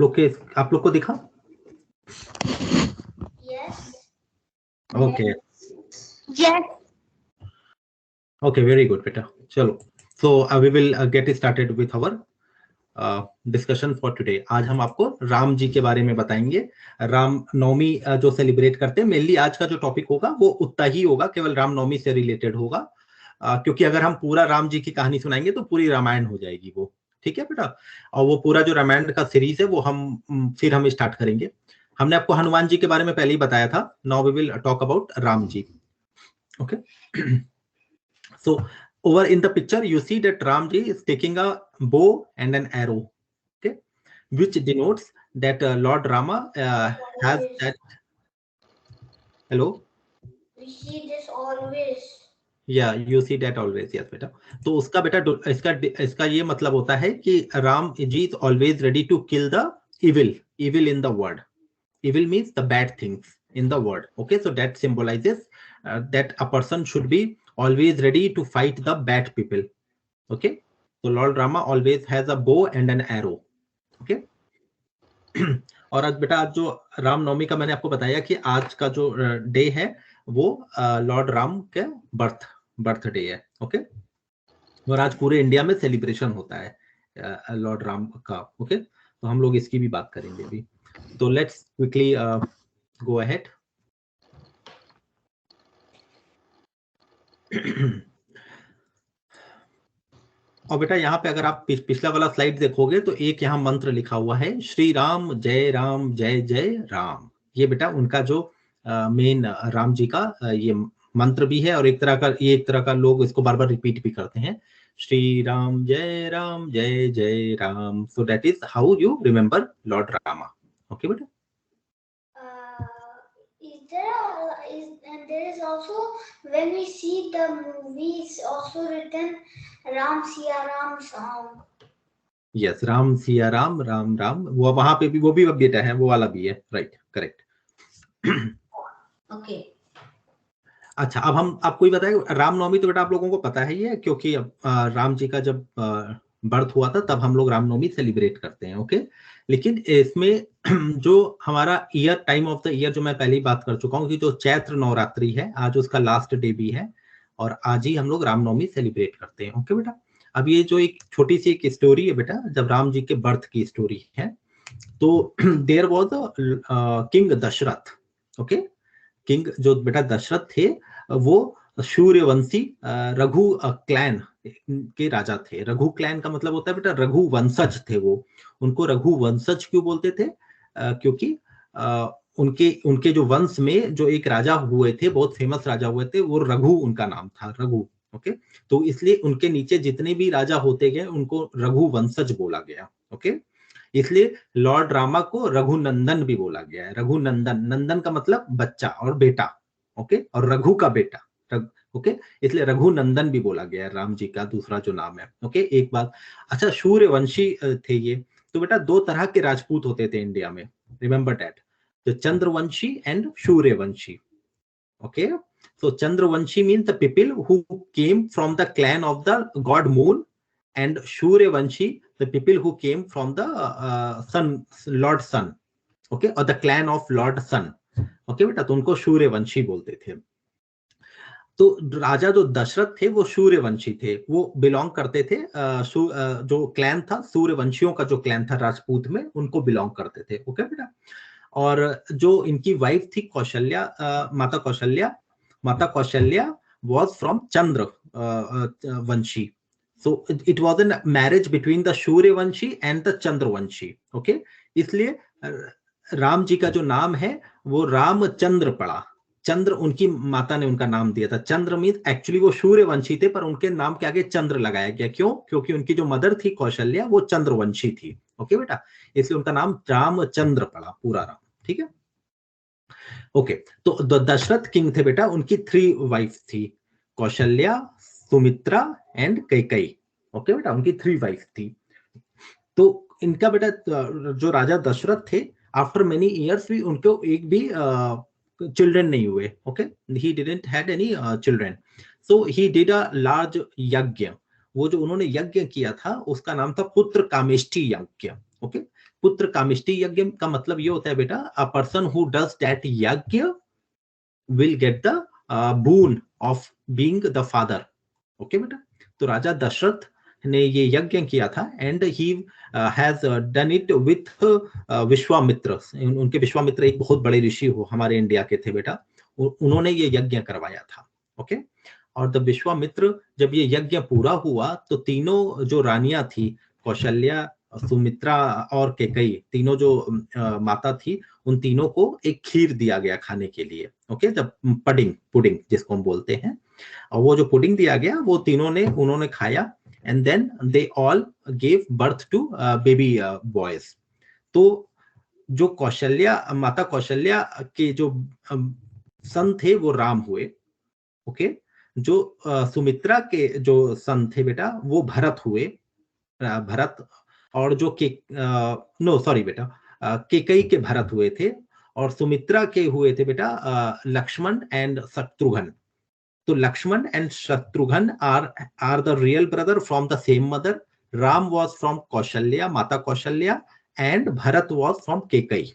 आप लोग को दिखा? ओके ओके, वेरी गुड बेटा। चलो, so we will get started with our discussion for today. आज हम आपको राम जी के बारे में बताएंगे। राम नवमी जो सेलिब्रेट करते हैं, मेनली आज का जो टॉपिक होगा वो उतना ही होगा, केवल राम नवमी से रिलेटेड होगा, क्योंकि अगर हम पूरा राम जी की कहानी सुनाएंगे तो पूरी रामायण हो जाएगी वो। ठीक है बेटा, और वो पूरा जो रामायण का सीरीज है वो फिर हम स्टार्ट करेंगे। हमने आपको हनुमान जी के बारे में पहले ही बताया था। Now we will talk about Ram ji. Okay, so over in the picture you see that Ramji is taking a bow and an arrow, okay, which denotes that Lord Rama has that. Hello, we see this always. Yeah, you see that always, yes बेटा। तो उसका बेटा इसका ये मतलब होता है कि Ram ji is always ready to kill the evil in the world. Evil means the bad things in the world. Okay, so that symbolizes that a person should be always ready to fight the bad people. Okay, so Lord Rama always has a bow and an arrow. Okay, और आज बेटा, आज जो रामनवमी का मैंने आपको बताया कि आज का जो डे है वो लॉर्ड राम के बर्थडे है। ओके, और आज पूरे इंडिया में सेलिब्रेशन होता है लॉर्ड राम का। ओके, तो हम लोग इसकी भी बात करेंगे अभी। तो लेट्स क्विकली गो अहेड। और बेटा यहाँ पे अगर आप पिछला वाला स्लाइड देखोगे तो एक यहाँ मंत्र लिखा हुआ है, श्री राम जय जय राम। ये बेटा उनका जो मेन राम जी का ये मंत्र भी है, और एक तरह का लोग इसको बार बार रिपीट भी करते हैं, श्री राम जय जय Ram. So that is how you remember Lord Rama. Okay बेटा, and there is also, when we see the movies, also written Ram Siya Ram song. Yes, Ram Siya Ram Ram Ram, वो वहां पे भी वो भी बेटा है, वो वाला भी है, राइट, करेक्ट। ओके, अच्छा, अब हम आपको ही बताएं, रामनवमी तो बेटा आप लोगों को पता है ही है, क्योंकि राम जी का जब बर्थ हुआ था तब हम लोग रामनवमी सेलिब्रेट करते हैं। ओके, लेकिन इसमें जो हमारा टाइम ऑफ द ईयर जो मैं पहले ही बात कर चुका हूँ कि जो चैत्र नवरात्रि है, आज उसका लास्ट डे भी है, और आज ही हम लोग रामनवमी सेलिब्रेट करते हैं। ओके बेटा, अब ये जो एक छोटी सी एक स्टोरी है बेटा, जब राम जी के बर्थ की स्टोरी है, तो there was king Dashrath. Okay, king जो बेटा दशरथ थे वो सूर्यवंशी रघु क्लैन के राजा थे। रघु क्लैन का मतलब होता है बेटा रघु वंशज थे वो। उनको रघु वंशज क्यों बोलते थे? क्योंकि उनके जो वंश में जो एक राजा हुए थे, बहुत फेमस राजा हुए थे, वो रघु उनका नाम था, रघु। ओके, तो इसलिए उनके नीचे जितने भी राजा होते गए उनको रघु वंशज बोला गया। ओके, इसलिए लॉर्ड रामा को रघुनंदन भी बोला गया है। रघुनंदन, नंदन का मतलब बच्चा और बेटा। ओके, और रघु का बेटा, ओके, इसलिए रघुनंदन भी बोला गया है राम जी का दूसरा जो नाम है। ओके, एक बात, अच्छा, सूर्यवंशी थे ये। तो बेटा दो तरह के राजपूत होते थे इंडिया में, रिमेंबर दैट, तो Chandravanshi and Suryavanshi. Okay, so Chandravanshi means the people who came from the clan of the god moon, and Suryavanshi the people who came from the sun, lord sun. Okay, or the clan of lord sun. Okay बेटा, तो उनको सूर्यवंशी बोलते थे। तो राजा जो दशरथ थे वो सूर्यवंशी थे, वो बिलोंग करते थे जो क्लैन था, सूर्यवंशियों का जो क्लैन था राजपूत में, उनको बिलोंग करते थे। ओके बेटा, और जो इनकी वाइफ थी Kaushalya, Mata Kaushalya was from Chandra Vanshi. So it was a marriage between the Suryavanshi and the Chandravanshi. Okay, इसलिए राम जी का जो नाम है वो रामचंद्र पड़ा। चंद्र उनकी माता ने उनका नाम दिया था। चंद्र मीन एक्चुअली वो सूर्यवंशी थे, पर उनके नाम के आगे चंद्र लगाया गया। क्यों? क्योंकि उनकी जो मदर थी कौशल्या वो चंद्रवंशी थी। ओके बेटा, इसलिए उनका नाम रामचंद्र पड़ा, पूरा राम। ठीक है, ओके, तो दशरथ किंग थे बेटा, उनकी 3 वाइफ थी, कौशल्या, सुमित्रा एंड कैकेयी। ओके बेटा, उनकी 3 वाइफ थी। तो इनका बेटा जो राजा दशरथ थे, आफ्टर मेनी इयर्स भी उनको एक भी चिल्ड्रन नहीं हुए। Okay, he didn't had any children, so he did a large यज्ञ। वो जो उन्होंने यज्ञ किया था उसका नाम था पुत्र कामेष्टि यज्ञ। ओके, पुत्र कामिष्टि यज्ञ का मतलब ये होता है बेटा, a person who does that yagya will get the boon of being the father. Okay बेटा, तो राजा दशरथ ने ये यज्ञ किया था and he has done it with Vishwamitra. उनके विश्वामित्र एक बहुत बड़े ऋषि हो हमारे इंडिया के थे बेटा, उन्होंने ये यज्ञ करवाया था. ओके, और द विश्वामित्र जब ये यज्ञ पूरा हुआ तो तीनों जो रानियां थी, कौशल्या, सुमित्रा और कैकेयी, तीनों जो माता थी, उन तीनों को एक खीर दिया गया खाने के लिए. ओके, जब पुडिंग जिसको हम बोलते हैं, और वो जो पुडिंग दिया गया वो तीनों ने उन्होंने खाया and then they all gave birth to baby boys. तो जो कौशल्या, माता कौशल्या के जो सन थे वो राम हुए. ओके, जो सुमित्रा के जो सन थे बेटा वो भरत हुए, भरत. और जो कैकेयी के भरत हुए थे, और सुमित्रा के हुए थे बेटा लक्ष्मण एंड शत्रुघ्न. तो Lakshman and Shatrughan are the real brother from the same mother. Ram was from Kaushalya, Mata Kaushalya, and Bharat was from Kaikeyi.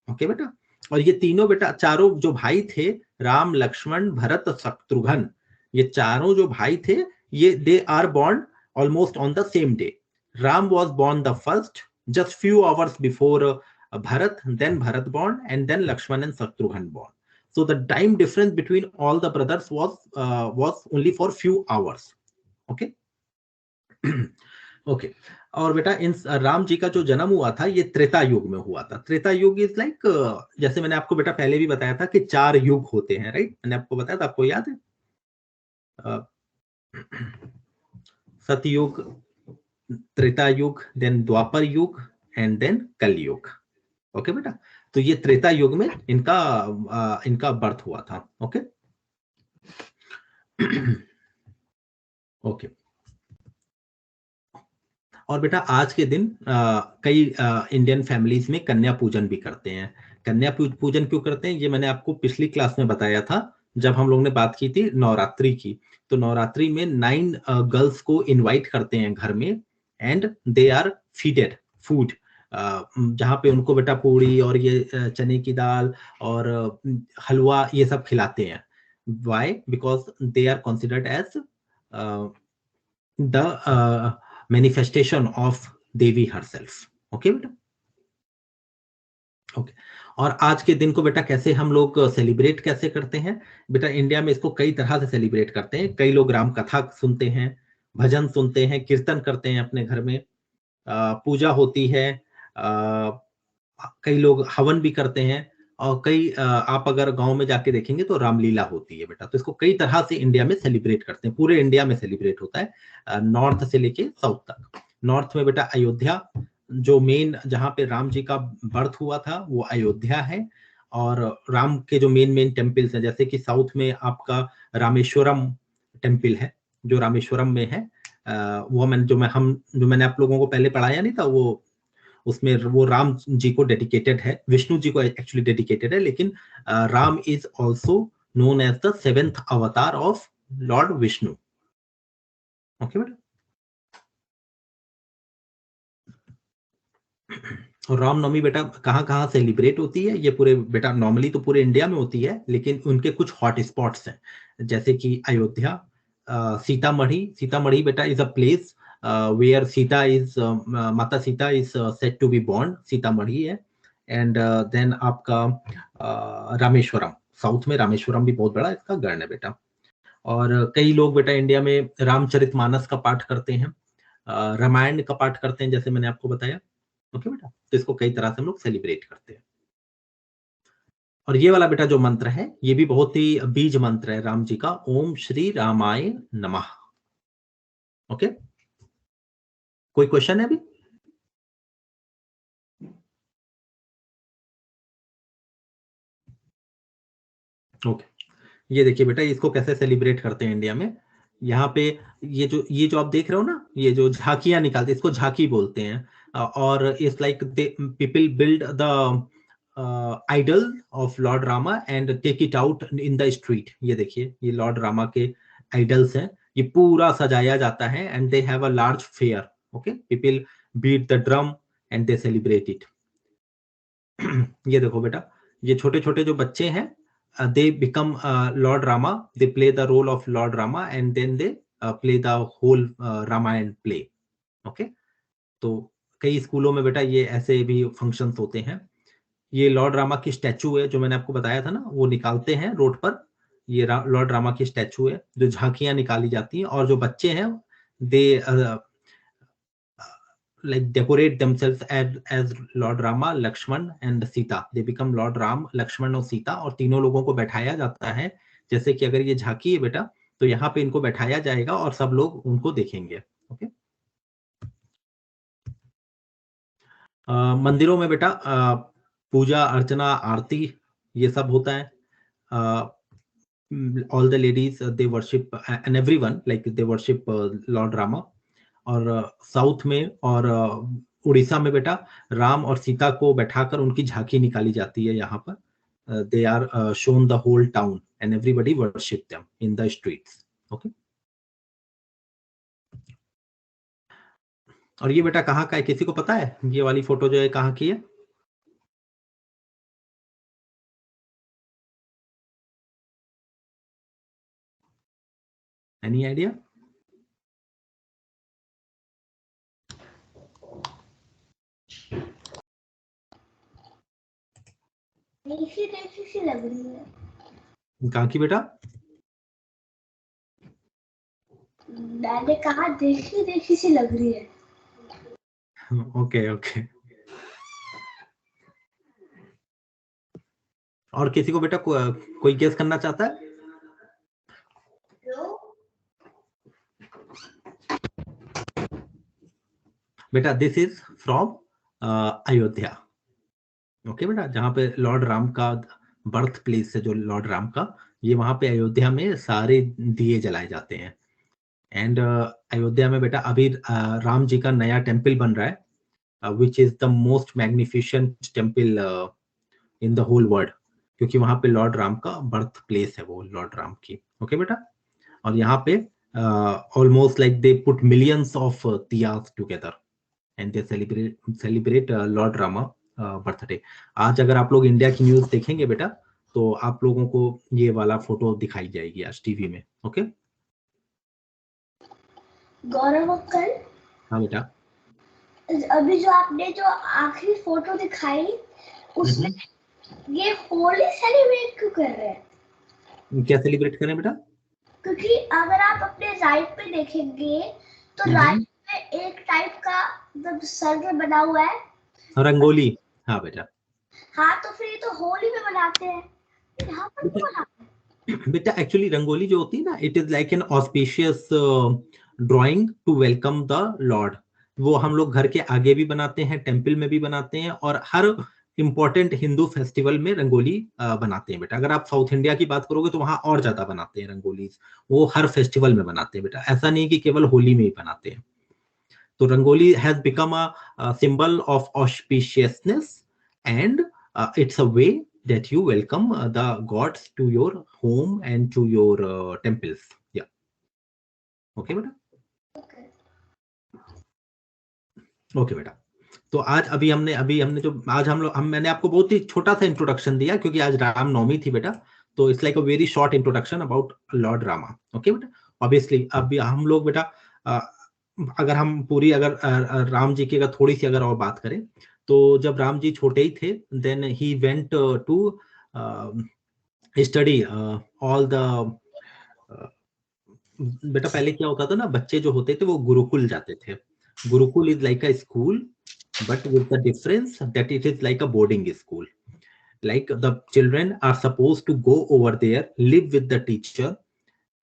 Okay बेटा, और ये तीनों बेटा चारों जो भाई थे, राम, लक्ष्मण, भरत, शत्रुघ्न, ये चारों जो भाई थे, ये they are born almost on the same day. Ram was born the first, just few hours before Bharat, then Bharat born, and then Lakshman and Shatrughan born. So the time difference between all the brothers was only for few hours. Okay. Okay. और बेटा इन राम जी का जो जन्म हुआ था ये त्रेता युग में हुआ था. त्रेता युग इज लाइक, जैसे मैंने आपको बेटा पहले भी बताया था कि 4 युग होते हैं, राइट? मैंने आपको बताया था, आपको याद है? सतयुग, त्रेता युग, देन द्वापर युग एंड देन कलयुग. ओके बेटा, तो ये त्रेता युग में इनका बर्थ हुआ था. ओके. ओके. और बेटा आज के दिन कई इंडियन फैमिलीज में कन्या पूजन भी करते हैं. कन्या पूजन क्यों करते हैं ये मैंने आपको पिछली क्लास में बताया था जब हम लोग ने बात की थी नवरात्रि की. तो नवरात्रि में 9 गर्ल्स को इनवाइट करते हैं घर में and they are feeded food, जहाँ पे उनको बेटा पूड़ी और ये चने की दाल और हलवा ये सब खिलाते हैं. Why? Because they are considered as the manifestation of Devi herself. Okay बेटा. ओके. और आज के दिन को बेटा कैसे हम लोग सेलिब्रेट कैसे करते हैं बेटा? इंडिया में इसको कई तरह से सेलिब्रेट करते हैं. कई लोग राम कथा सुनते हैं, भजन सुनते हैं, कीर्तन करते हैं अपने घर में, पूजा होती है, कई लोग हवन भी करते हैं, और कई आप अगर गांव में जाके देखेंगे तो रामलीला होती है बेटा. तो इसको कई तरह से इंडिया में सेलिब्रेट करते हैं, पूरे इंडिया में सेलिब्रेट होता है, नॉर्थ से लेके साउथ तक. नॉर्थ में बेटा अयोध्या, जो मेन जहाँ पे राम जी का बर्थ हुआ था वो अयोध्या है. और राम के जो मेन टेम्पल्स हैं, जैसे कि साउथ में आपका रामेश्वरम टेम्पल है, जो रामेश्वरम में है, वो मैंने आप लोगों को पहले पढ़ाया नहीं था, वो उसमें वो राम जी को डेडिकेटेड है, विष्णु जी को एक्चुअली डेडिकेटेड है, लेकिन Ram is also known as the 7th avatar of Lord Vishnu. Okay बेटा. और रामनवमी बेटा कहाँ सेलिब्रेट होती है? ये पूरे बेटा नॉर्मली तो पूरे इंडिया में होती है, लेकिन उनके कुछ हॉट स्पॉट्स हैं, जैसे कि अयोध्या, सीतामढ़ी बेटा is a place where Sita is Mata Sita is said to be born. Sitamarhi है. एंड देन आपका रामेश्वरम, साउथ में रामेश्वरम भी बहुत बड़ा इसका गढ़ है बेटा. और कई लोग बेटा इंडिया में रामचरितमानस का पाठ करते हैं, रामायण का पाठ करते हैं, जैसे मैंने आपको बताया. ओके बेटा, तो इसको कई तरह से हम लोग सेलिब्रेट करते हैं. और ये वाला बेटा जो मंत्र है ये भी बहुत ही बीज मंत्र है राम जी का, ओम श्री रामाय नमः. ओके, कोई क्वेश्चन है अभी? ओके. ये देखिए बेटा इसको कैसे सेलिब्रेट करते हैं इंडिया में. यहाँ पे ये जो आप देख रहे हो ना, ये जो झांकियां निकालते हैं इसको झांकी बोलते हैं. और it's like people build the idol of lord Rama and take it out in the street. ये देखिए ये लॉर्ड रामा के आइडल्स हैं, ये पूरा सजाया जाता है and they have a large fair. Okay, people beat the drum and they celebrate it. ये देखो बेटा, ये छोटे छोटे जो बच्चे हैं, they become Lord Rama, they play the role of Lord Rama and then they play the whole Ramayana play. Okay, तो कई स्कूलों में बेटा ये ऐसे भी फंक्शंस होते हैं। ये लॉर्ड रामा की स्टैचू है जो मैंने आपको बताया था ना, वो निकालते हैं रोड पर। ये लॉर्ड रामा की स्टैचू है जो झांकियां निकाली जाती हैं, और जो बच्चे हैं दे like decorate themselves as Lord Rama, Lakshman and Sita. They become Lord Ram, Lakshman और सीता, और तीनों लोगों को बैठाया जाता है। जैसे कि अगर ये झांकी है बेटा, तो यहाँ पे इनको बैठाया जाएगा और सब लोग उनको देखेंगे। ओके, मंदिरों में बेटा पूजा अर्चना आरती ये सब होता है। All the ladies they worship and everyone like they worship Lord Rama. और साउथ में और उड़ीसा में बेटा राम और सीता को बैठाकर उनकी झांकी निकाली जाती है। यहाँ पर they are shown the whole town and everybody worship them in the streets. Okay, और ये बेटा कहाँ का है, किसी को पता है? ये वाली फोटो जो है कहाँ की है? Any idea? देसी सी लग रही है। कहाँ की बेटा? मैंने कहा देसी सी लग रही है। ओके ओके, और किसी को बेटा कोई गेस करना चाहता है? बेटा this is from Ayodhya. Okay बेटा, जहाँ पे लॉर्ड राम का बर्थ प्लेस है, जो लॉर्ड राम का, ये वहां पे अयोध्या में सारे दिए जलाए जाते हैं। एंड अयोध्या में बेटा अभी राम जी का नया टेम्पल बन रहा है, which is the most magnificent temple in the whole world, क्योंकि वहां पे लॉर्ड राम का बर्थ प्लेस है वो लॉर्ड राम की। ओके बेटा, और यहाँ पे almost like they put millions of diyas together and they celebrate Lord Rama birthday. आज अगर आप लोग इंडिया की न्यूज देखेंगे बेटा, तो आप लोगों को ये वाला फोटो दिखाई जाएगी आज टीवी में। ओके गौरव अंकल, हाँ बेटा, अभी जो आपने जो आखिरी फोटो दिखाई उसमें ये होली सेलिब्रेट क्यों कर रहे हैं? क्या सेलिब्रेट करें बेटा? क्योंकि अगर आप अपने राइट पे देखेंगे तो राइट में एक टाइप का मतलब सर्कल बना हुआ है, रंगोली। हाँ बेटा, हाँ तो फिर ये तो होली में बनाते हैं, यहाँ पर क्यों बनाते हैं? बेटा एक्चुअली रंगोली जो होती है ना, it is like an auspicious drawing to welcome the lord. वो हम लोग घर के आगे भी बनाते हैं, टेम्पल में भी बनाते हैं, और हर इंपॉर्टेंट हिंदू फेस्टिवल में रंगोली बनाते हैं बेटा। अगर आप साउथ इंडिया की बात करोगे तो वहां और ज्यादा बनाते हैं रंगोली, वो हर फेस्टिवल में बनाते हैं बेटा, ऐसा नहीं कि केवल होली में ही बनाते हैं। तो rangoli has become a symbol of auspiciousness and it's a way that you welcome the gods to your home and to your temples. Yeah. Okay बेटा? Okay बेटा, तो आज अभी हमने जो आज मैंने आपको बहुत ही छोटा सा इंट्रोडक्शन दिया, क्योंकि आज रामनवमी थी बेटा, तो it's like a very short introduction about Lord Rama. Okay बेटा, ऑब्वियसली अभी हम लोग बेटा अगर हम पूरी अगर राम जी की अगर थोड़ी सी अगर और बात करें, तो जब राम जी छोटे ही थे, then he went to study all the बेटा पहले क्या होता था ना, बच्चे जो होते थे वो गुरुकुल जाते थे। Gurukul is like a school, but with the difference that it is like a boarding school. Like the children are supposed to go over there, live with the teacher,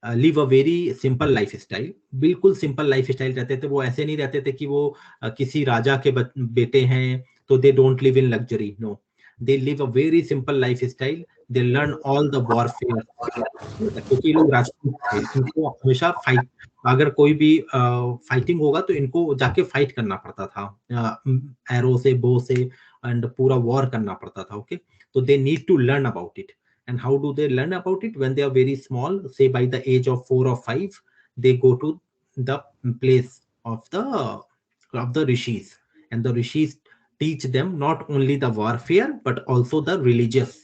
live a very simple lifestyle. बिल्कुल simple lifestyle रहते थे वो, ऐसे नहीं रहते थे कि वो किसी राजा के बेटे हैं तो they don't live in luxury. No, they live a very simple lifestyle. They learn all the warfare. क्योंकि लोग राजपूत थे, इनको हमेशा फाइट, अगर कोई भी फाइटिंग होगा तो इनको जाके फाइट करना पड़ता था, एरो से, बो से, एंड पूरा वॉर करना पड़ता था। ओके, तो they need to learn about it. And how do they learn about it? When they are very small, say by the age of 4 or 5, they go to the place of the rishis, and the rishis teach them not only the warfare but also the religious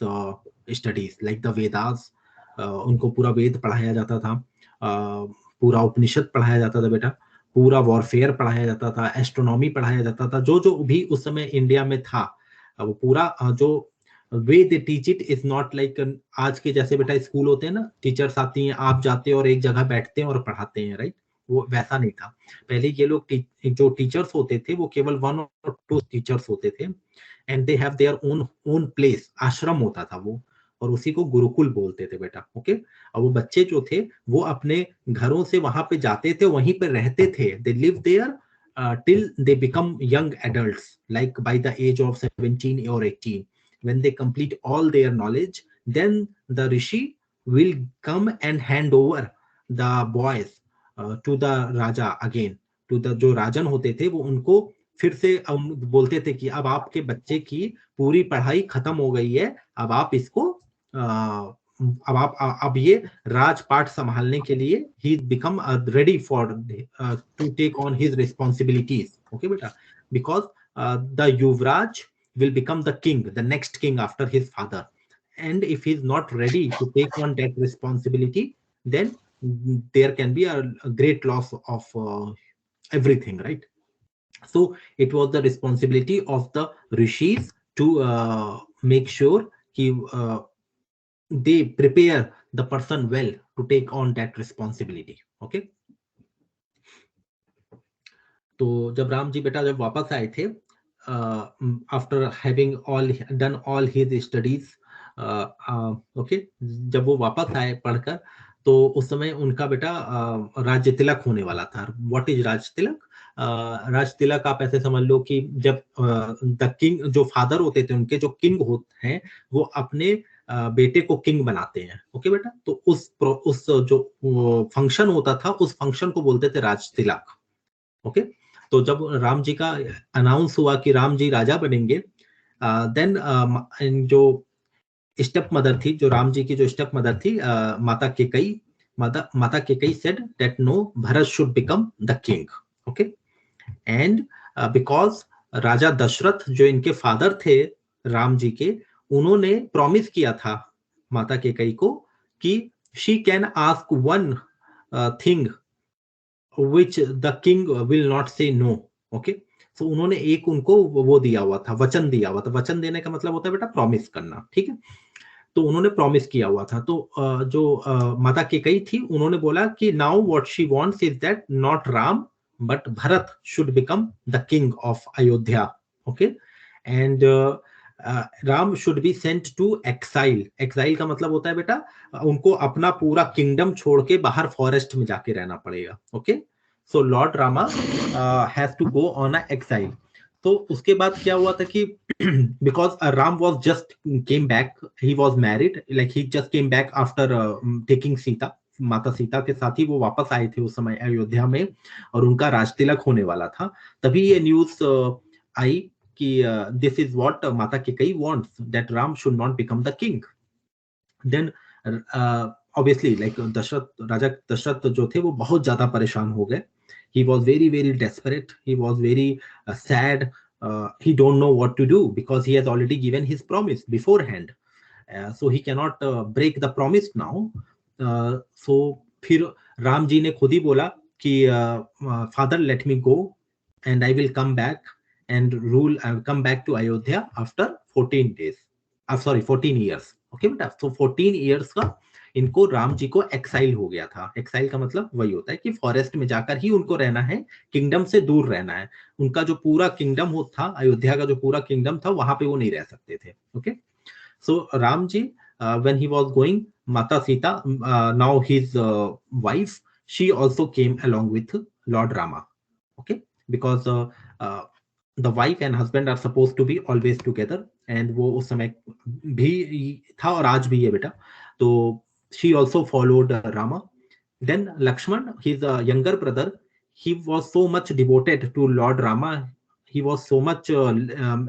studies like the Vedas. उनको पूरा वेद पढ़ाया जाता था, पूरा उपनिषद पढ़ाया जाता था बेटा, पूरा वॉरफेयर पढ़ाया जाता था, एस्ट्रोनॉमी पढ़ाया जाता था, जो जो भी उस समय इंडिया में था वो पूरा जो way they teach it is not like आज के जैसे बेटा स्कूल होते हैं ना, टीचर्स आती हैं, आप जाते हैं और एक जगह बैठते हैं और पढ़ाते हैं, राइट? वो वैसा नहीं था। पहले ये लोग जो टीचर्स होते थे वो केवल 1 और 2 टीचर्स होते थे, and they have their own place, आश्रम होता था वो, और उसी को गुरुकुल बोलते थे बेटा, ओके। और वो बच्चे जो थे वो अपने घरों से वहां पे जाते थे, वहीं पे रहते थे, they live there till they become young adults, like by the age of 17 or 18. When they complete all their knowledge, then the rishi will come and hand over the boys to the raja again, to the जो राजन होते थे वो उनको फिर से बोलते थे कि अब आपके बच्चे की पूरी पढ़ाई खत्म हो गई है, अब आप इसको अब ये राजपाट संभालने के लिए he become ready for to take on his responsibilities, okay beta, because the Yuvraj will become the king, the next king after his father, and if he is not ready to take on that responsibility, then there can be a great loss of everything, right? So it was the responsibility of the rishis to make sure they prepare the person well to take on that responsibility, okay. तो जब राम जी बेटा जब वापस आए थे after having done all his studies, okay, जब वो वापस आए पढ़कर, तो उस समय उनका बेटा राज्य तिलक होने वाला था। What is Raj Tilak? राज तिलक आप ऐसे समझ लो कि जब द किंग, जो फादर होते थे उनके, जो किंग होते हैं, वो अपने बेटे को किंग बनाते हैं, ओके बेटा। तो उस जो फंक्शन होता था, उस फंक्शन को बोलते थे राज तिलक, ओके। तो जब राम जी का अनाउंस हुआ कि राम जी राजा बनेंगे, देन जो स्टेप मदर थी, जो राम जी की जो स्टेप मदर थी, Mata Kaikeyi said that no, Bharat should become the king, okay. And because Raja Dasharath जो इनके फादर थे राम जी के, उन्होंने प्रॉमिस किया था माता केकई को कि she can ask one thing which the king will not say no, okay। so उन्होंने एक उनको वो दिया हुआ था, वचन दिया हुआ था। वचन देने का मतलब होता है बेटा प्रॉमिस करना, ठीक है। तो उन्होंने प्रॉमिस किया हुआ था। तो जो माता केकई थी, उन्होंने बोला कि now what she wants is that not Ram but Bharat should become the king of Ayodhya, okay. And Ram should be sent to exile. Exile का मतलब होता है बेटा उनको अपना पूरा किंगडम छोड़ के बाहर फॉरेस्ट में जाके रहना पड़ेगा, okay. So lord Rama has to go on a exile. तो उसके बाद क्या हुआ था कि because Ram was just came back, he was married, like he just came back after taking Sita, माता सीता के साथ ही वो वापस आए थे उस समय अयोध्या में, और उनका राजतिलक होने वाला था। तभी ये न्यूज आई कि this is what Mata Kaikeyi wants, that Ram should not become the king. Then obviously like Raja Dasharath जो थे वो बहुत ज्यादा परेशान हो गए। He was very, very desperate. He was very sad. He don't know what to do because he has already given his promise beforehand. So he cannot break the promise now. So फिर राम जी ने खुद ही बोला कि Father, let me go and I will come back and rule. I will come back to Ayodhya after 14 days. Sorry, 14 years. Okay बेटा, so 14 years का इनको राम जी को exile हो गया था। एक्साइल का मतलब वही होता है कि फॉरेस्ट में जाकर ही उनको रहना है, किंगडम से दूर रहना है। उनका जो पूरा किंगडम हो था, अयोध्या का जो पूरा किंगडम था, वहां पे वो नहीं रह सकते थे, okay. So Ram ji when he was going, Mata Sita, now his wife, she also came along with lord Rama, okay, because the wife and husband are suppose to be always together, and वो उस समय भी था और आज भी है बेटा। तो she also followed Rama. Then Lakshman, his younger brother, he was so much devoted to Lord Rama. He was so much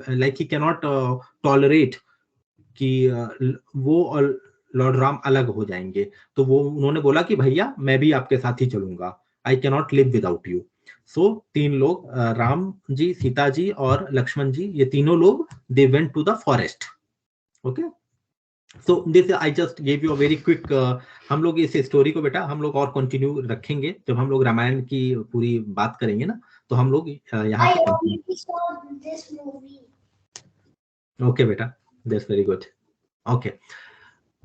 like he cannot tolerate कि वो और लॉर्ड राम अलग हो जाएंगे। तो वो उन्होंने बोला कि भैया मैं भी आपके साथ ही चलूंगा, I cannot live without you. So 3 लोग, राम जी, सीता जी और लक्ष्मण जी, ये तीनों लोग they went to the forest. Okay, so this I just gave you a very quick. हम लोग इस स्टोरी को बेटा हम लोग और कंटिन्यू रखेंगे जब हम लोग रामायण की पूरी बात करेंगे ना, तो हम लोग यहाँ I से. already saw this movie. Okay बेटा, that's very good. Okay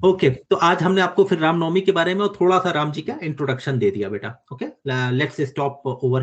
okay, तो आज हमने आपको फिर रामनवमी के बारे में और थोड़ा सा राम जी का इंट्रोडक्शन दे दिया बेटा. Okay, let's stop over.